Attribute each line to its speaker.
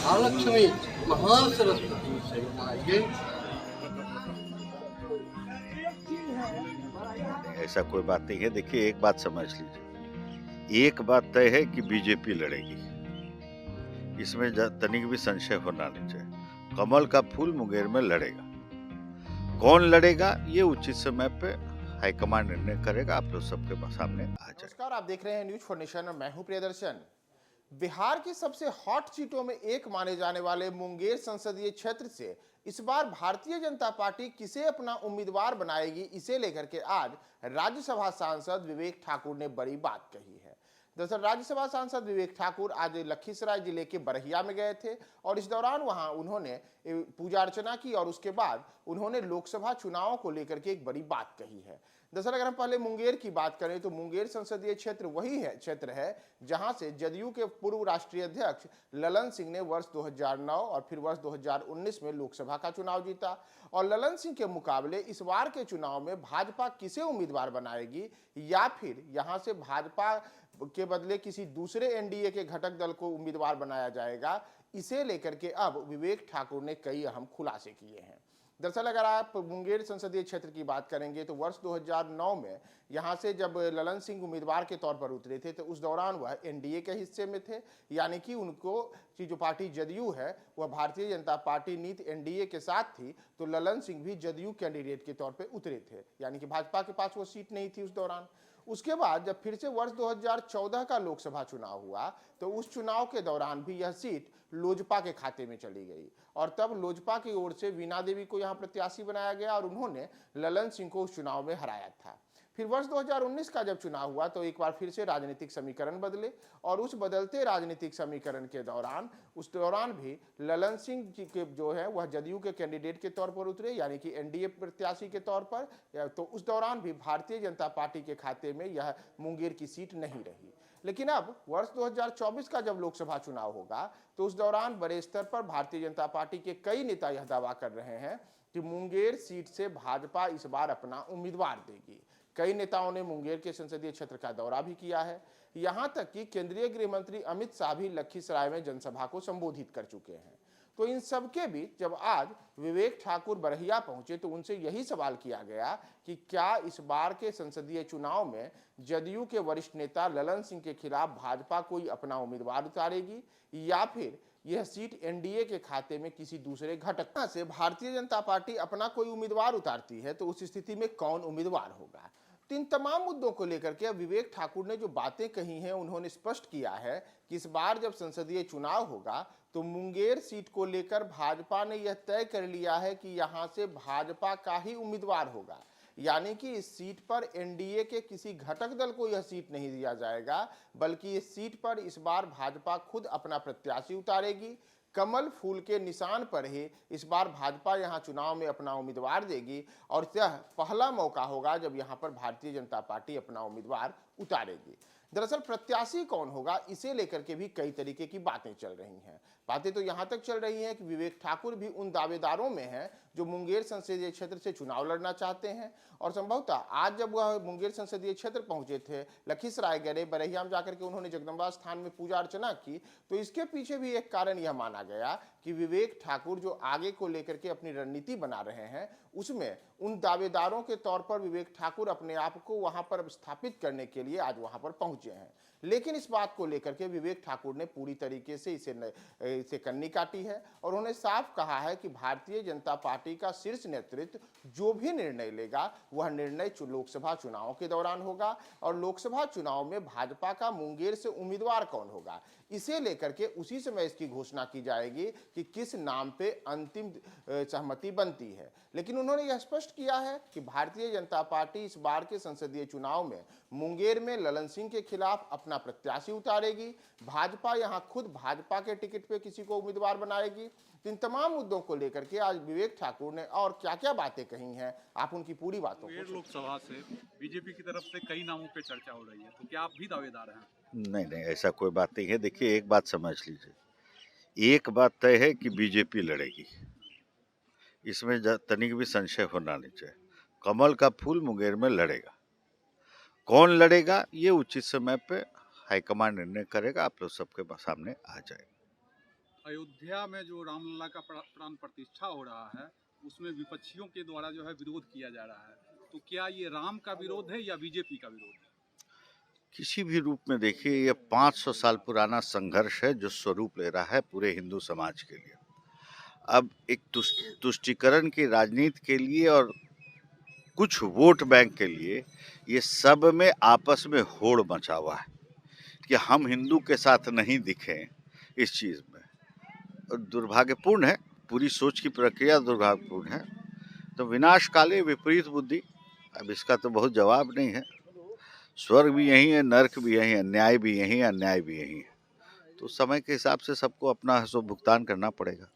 Speaker 1: महालक्ष्मी महासरस्वती शरणाइए।
Speaker 2: ऐसा कोई बात नहीं है। देखिए, एक बात समझ लीजिए, एक बात तय है कि बीजेपी लड़ेगी, इसमें तनिक भी संशय होना नहीं चाहिए। कमल का फूल मुंगेर में लड़ेगा। कौन लड़ेगा ये उचित समय पे हाईकमांड निर्णय करेगा, आप लोग सबके सामने आ जाए।
Speaker 3: नमस्कार, आप देख रहे हैं न्यूज फॉर नेशन और मैं हूं प्रियदर्शन। बिहार की सबसे हॉट सीटों में एक माने जाने वाले मुंगेर संसदीय क्षेत्र से इस बार भारतीय जनता पार्टी किसे अपना उम्मीदवार बनाएगी, इसे लेकर के आज राज्यसभा सांसद विवेक ठाकुर ने बड़ी बात कही है। दरअसल राज्यसभा सांसद विवेक ठाकुर आज लखीसराय जिले के बरहिया में गए थे और इस दौरान वहां उन्होंने पूजा अर्चना की और उसके बाद उन्होंने लोकसभा चुनाव को लेकर के एक बड़ी बात कही है। दरअसल अगर हम पहले मुंगेर की बात करें तो मुंगेर संसदीय क्षेत्र वही है क्षेत्र है जहां से जदयू के पूर्व राष्ट्रीय अध्यक्ष ललन सिंह ने वर्ष 2009 और फिर वर्ष 2019 में लोकसभा का चुनाव जीता। और ललन सिंह के मुकाबले इस बार के चुनाव में भाजपा किसे उम्मीदवार बनाएगी या फिर यहां से भाजपा के बदले किसी दूसरे एनडीए के घटक दल को उम्मीदवार बनाया जाएगा, इसे लेकर के अब विवेक ठाकुर ने कई अहम खुलासे किए हैं। दरअसल अगर आप मुंगेर संसदीय क्षेत्र की बात करेंगे तो वर्ष 2009 में यहां से जब ललन सिंह उम्मीदवार के तौर पर उतरे थे तो उस दौरान वह एनडीए के हिस्से में थे, यानी कि उनको की जो पार्टी जदयू है वह भारतीय जनता पार्टी नीति एनडीए के साथ थी, तो ललन सिंह भी जदयू कैंडिडेट के तौर पर उतरे थे, यानी कि भाजपा के पास वो सीट नहीं थी उस दौरान। उसके बाद जब फिर से वर्ष 2014 का लोकसभा चुनाव हुआ तो उस चुनाव के दौरान भी यह सीट लोजपा के खाते में चली गई और तब लोजपा की ओर से वीणा देवी को यहां प्रत्याशी बनाया गया और उन्होंने ललन सिंह को उस चुनाव में हराया था। फिर वर्ष 2019 का जब चुनाव हुआ तो एक बार फिर से राजनीतिक समीकरण बदले और उस बदलते राजनीतिक समीकरण के दौरान उस दौरान भी ललन सिंह जी के जो है वह जदयू के कैंडिडेट के तौर पर उतरे, यानी कि एनडीए प्रत्याशी के तौर पर। तो उस दौरान भी भारतीय जनता पार्टी के खाते में यह मुंगेर की सीट नहीं रही। लेकिन अब वर्ष 2024 का जब लोकसभा चुनाव होगा तो उस दौरान बड़े स्तर पर भारतीय जनता पार्टी के कई नेता यह दावा कर रहे हैं कि मुंगेर सीट से भाजपा इस बार अपना उम्मीदवार देगी। कई नेताओं ने मुंगेर के संसदीय क्षेत्र का दौरा भी किया है, यहां तक कि केंद्रीय गृह मंत्री अमित शाह भी लखीसराय में जनसभा को संबोधित कर चुके हैं। तो इन सब के बीच जब आज विवेक ठाकुर बरहिया पहुंचे तो उनसे यही सवाल किया गया कि क्या इस बार के संसदीय चुनाव में जदयू के वरिष्ठ नेता ललन सिंह के खिलाफ भाजपा कोई अपना उम्मीदवार उतारेगी या फिर यह सीट एनडीए के खाते में किसी दूसरे घटक से भारतीय जनता पार्टी अपना कोई उम्मीदवार उतारती है तो उस स्थिति में कौन उम्मीदवार होगा। तो इन तमाम मुद्दों को लेकर के विवेक ठाकुर ने जो बातें कही हैं उन्होंने स्पष्ट किया है कि इस बार जब संसदीय चुनाव होगा तो मुंगेर सीट को लेकर भाजपा ने यह तय कर लिया है कि यहां से भाजपा का ही उम्मीदवार होगा, यानी कि इस सीट पर एनडीए के किसी घटक दल को यह सीट नहीं दिया जाएगा, बल्कि इस सीट पर इस बार भाजपा खुद अपना प्रत्याशी उतारेगी। कमल फूल के निशान पर ही इस बार भाजपा यहां चुनाव में अपना उम्मीदवार देगी और यह पहला मौका होगा जब यहां पर भारतीय जनता पार्टी अपना उम्मीदवार उतारेगी। दरअसल प्रत्याशी कौन होगा इसे लेकर के भी कई तरीके की बातें चल रही हैं। बातें तो यहां तक चल रही हैं कि विवेक ठाकुर भी उन दावेदारों में हैं जो मुंगेर संसदीय क्षेत्र से चुनाव लड़ना चाहते हैं और संभवतः आज जब वह मुंगेर संसदीय क्षेत्र पहुंचे थे, लखीसराय गए, बरहिया में जाकर के उन्होंने जगदम्बा स्थान में पूजा अर्चना की, तो इसके पीछे भी एक कारण यह माना गया कि विवेक ठाकुर जो आगे को लेकर के अपनी रणनीति बना रहे हैं उसमें उन दावेदारों के तौर पर विवेक ठाकुर अपने आप को वहां पर स्थापित करने के लिए आज वहां पर पहुंचे हैं। लेकिन इस बात को लेकर के विवेक ठाकुर ने पूरी तरीके से इसे कन्नी काटी है और उन्होंने साफ कहा है कि भारतीय जनता पार्टी का शीर्ष नेतृत्व जो भी निर्णय लेगा वह निर्णय लोकसभा चुनाव के दौरान होगा और लोकसभा चुनाव में भाजपा का मुंगेर से उम्मीदवार कौन होगा इसे लेकर के उसी समय इसकी घोषणा की जाएगी कि किस नाम पे अंतिम सहमति बनती है। लेकिन उन्होंने यह स्पष्ट किया है कि भारतीय जनता पार्टी इस बार के संसदीय चुनाव में मुंगेर में ललन सिंह के खिलाफ अपना प्रत्याशी उतारेगी, भाजपा यहां खुद भाजपा के टिकट पे किसी को उम्मीदवार बनाएगी। इन तमाम मुद्दों को लेकर के आज विवेक ठाकुर ने और क्या क्या बातें कही हैं, आप उनकी पूरी बातों को।
Speaker 4: लोकसभा से बीजेपी की तरफ से कई नामों पे चर्चा हो रही है, तो क्या आप भी दावेदार हैं?
Speaker 2: नहीं नहीं, ऐसा कोई बात नहीं है। देखिए, एक बात समझ लीजिए, एक बात तय है कि बीजेपी लड़ेगी, इसमें तनिक भी संशय होना नहीं चाहिए। कमल का फूल मुंगेर में लड़ेगा। कौन लड़ेगा ये उचित समय पे हाईकमांड निर्णय करेगा, आप लोग सबके सामने आ जाएगा।
Speaker 4: अयोध्या में जो रामलला का प्राण प्रतिष्ठा हो रहा है उसमें विपक्षियों के द्वारा जो है विरोध किया जा रहा है, तो क्या ये राम का विरोध है या बीजेपी का विरोध है?
Speaker 2: किसी भी रूप में देखिए, ये 500 साल पुराना संघर्ष है जो स्वरूप ले रहा है पूरे हिंदू समाज के लिए। अब एक तुष्टीकरण की राजनीति के लिए और कुछ वोट बैंक के लिए ये सब में आपस में होड़ मचा हुआ है कि हम हिंदू के साथ नहीं दिखें इस चीज़ में। और दुर्भाग्यपूर्ण है, पूरी सोच की प्रक्रिया दुर्भाग्यपूर्ण है। तो विनाश काले विपरीत बुद्धि, अब इसका तो बहुत जवाब नहीं है। स्वर्ग भी यही है, नरक भी यही है, न्याय भी यही है, अन्याय भी यही है। तो समय के हिसाब से सबको अपना सो भुगतान करना पड़ेगा।